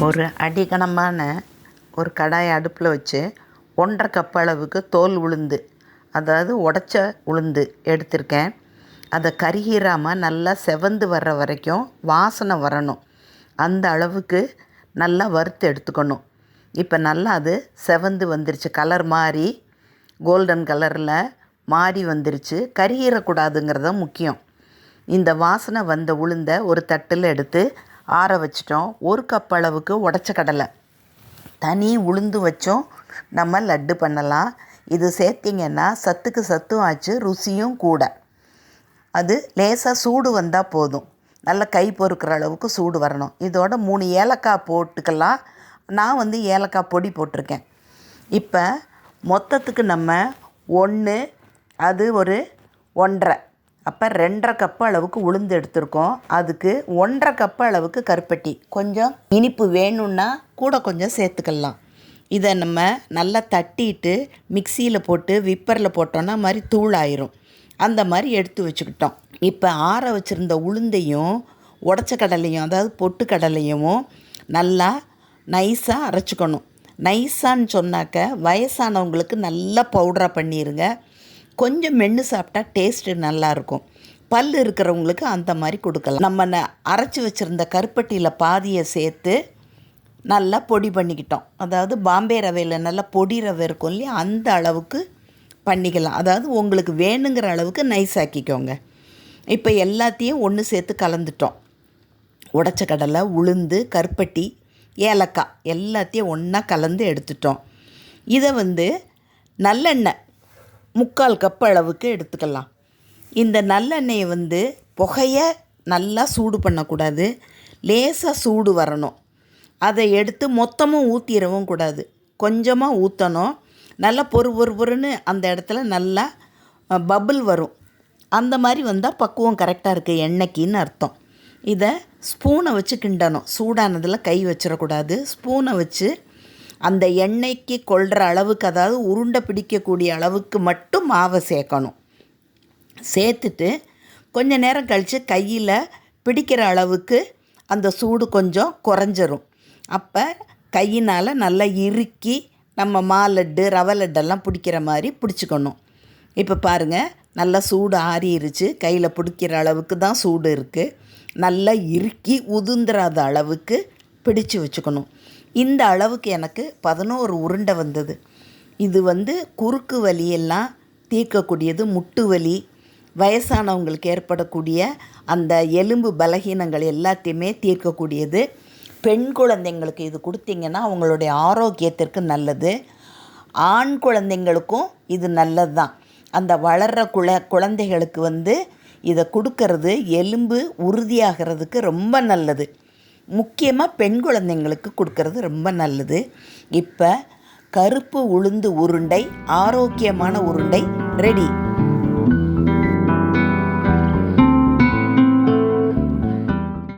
ஒரு அடிகனமான ஒரு கடாயை அடுப்பில் வச்சு 1½ கப் அளவுக்கு தோல் உளுந்து, அதாவது உடைச்ச உளுந்து எடுத்திருக்கேன். அதை கருகிராமல் நல்லா செவந்து வர்ற வரைக்கும் வாசனை வரணும். அந்த அளவுக்கு நல்லா வறுத்து எடுத்துக்கணும். இப்போ நல்லா அது செவந்து வந்துருச்சு, கலர் மாறி கோல்டன் கலரில் மாறி வந்துருச்சு. கருகிடக்கூடாதுங்கிறது முக்கியம். இந்த வாசனை வந்த உளுந்தை ஒரு தட்டில் எடுத்து ஆற வச்சிட்டோம். 1 கப் அளவுக்கு உடைச்ச கடலை, தனி உளுந்து வச்சும் நம்ம லட்டு பண்ணலாம். இது சேர்த்திங்கன்னா சத்துக்கு சத்தும் ஆச்சு, ருசியும் கூட. அது லேசாக சூடு வந்தால் போதும், நல்லா கை பொறுக்கிற அளவுக்கு சூடு வரணும். இதோட 3 ஏலக்காய் போட்டுக்கலாம். நான் ஏலக்காய் பொடி போட்டிருக்கேன். இப்போ மொத்தத்துக்கு நம்ம 1, அது ஒரு 1½ அப்போ 2½ கப்பு அளவுக்கு உளுந்து எடுத்திருக்கோம். அதுக்கு 1½ கப்பு அளவுக்கு கருப்பட்டி. கொஞ்சம் இனிப்பு வேணும்னா கூட கொஞ்சம் சேர்த்துக்கலாம். இதை நம்ம நல்லா தட்டிட்டு மிக்சியில் போட்டு விப்பரில் போட்டோன்னா மாதிரி தூளாயிரும். அந்த மாதிரி எடுத்து வச்சுக்கிட்டோம். இப்போ ஆற வச்சுருந்த உளுந்தையும் உடைச்ச கடலையும், அதாவது பொட்டு கடலையும் நல்லா நைஸாக அரைச்சிக்கணும். நைஸான்னு சொன்னாக்க வயசானவங்களுக்கு நல்லா பவுடராக பண்ணிடுங்க. கொஞ்சம் மென்று சாப்பிட்டா டேஸ்ட்டு நல்லாயிருக்கும். பல் இருக்கிறவங்களுக்கு அந்த மாதிரி கொடுக்கலாம். நம்ம அரைச்சி வச்சுருந்த கருப்பட்டியில் பாதியை சேர்த்து நல்லா பொடி பண்ணிக்கிட்டோம். அதாவது பாம்பே ரவையில் நல்லா பொடி ரவை இருக்கும் இல்லையா, அந்த அளவுக்கு பண்ணிக்கலாம். அதாவது உங்களுக்கு வேணுங்கிற அளவுக்கு நைஸ் ஆக்கிக்கோங்க. இப்போ எல்லாத்தையும் ஒன்று சேர்த்து கலந்துட்டோம். உடைச்ச கடலை, உளுந்து, கருப்பட்டி, ஏலக்காய் எல்லாத்தையும் ஒன்றா கலந்து எடுத்துட்டோம். இதை நல்லெண்ணெய் 3/4 கப் அளவுக்கு எடுத்துக்கலாம். இந்த நல்லெண்ணெயை புகையை நல்லா சூடு பண்ணக்கூடாது, லேசாக சூடு வரணும். அதை எடுத்து மொத்தமும் ஊற்றிடவும் கூடாது, கொஞ்சமாக ஊற்றணும். நல்லா பொறுன்னு அந்த இடத்துல நல்லா பபுள் வரும். அந்த மாதிரி வந்தால் பக்குவம் கரெக்டாக இருக்குது எண்ணெய்க்குன்னு அர்த்தம். இதை ஸ்பூனை வச்சு கிண்டணும். சூடானதில் கை வச்சிடக்கூடாது. ஸ்பூனை வச்சு அந்த எண்ணெய்க்கு கொள்கிற அளவுக்கு, அதாவது உருண்டை பிடிக்கக்கூடிய அளவுக்கு மட்டும் மாவை சேர்க்கணும். சேர்த்துட்டு கொஞ்சம் நேரம் கழித்து கையில் பிடிக்கிற அளவுக்கு அந்த சூடு கொஞ்சம் குறைஞ்சிரும். அப்போ கையினால் நல்லா இறுக்கி நம்ம லட்டு, ரவை லட்டெல்லாம் பிடிக்கிற மாதிரி பிடிச்சிக்கணும். இப்போ பாருங்கள், நல்லா சூடு ஆறிடுச்சு. கையில் பிடிக்கிற அளவுக்கு தான் சூடு இருக்குது. நல்லா இறுக்கி உதிர்ந்துராத அளவுக்கு பிடிச்சு வச்சுக்கணும். இந்த அளவுக்கு எனக்கு 11 உருண்டை வந்தது. இது குறுக்கு வலியெல்லாம் தீர்க்கக்கூடியது, முட்டு வலி, வயசானவங்களுக்கு ஏற்படக்கூடிய அந்த எலும்பு பலகீனங்கள் எல்லாத்தையுமே தீர்க்கக்கூடியது. பெண் குழந்தைங்களுக்கு இது கொடுத்தீங்கன்னா அவங்களுடைய ஆரோக்கியத்திற்கு நல்லது. ஆண் குழந்தைங்களுக்கும் இது நல்லது தான். அந்த வளர்கிற குழந்தைகளுக்கு இதை கொடுக்கறது எலும்பு உறுதியாகிறதுக்கு ரொம்ப நல்லது. முக்கியமாக பெண் குழந்தைங்களுக்கு கொடுக்கறது ரொம்ப நல்லது. இப்போ கருப்பு உளுந்து உருண்டை, ஆரோக்கியமான உருண்டை ரெடி.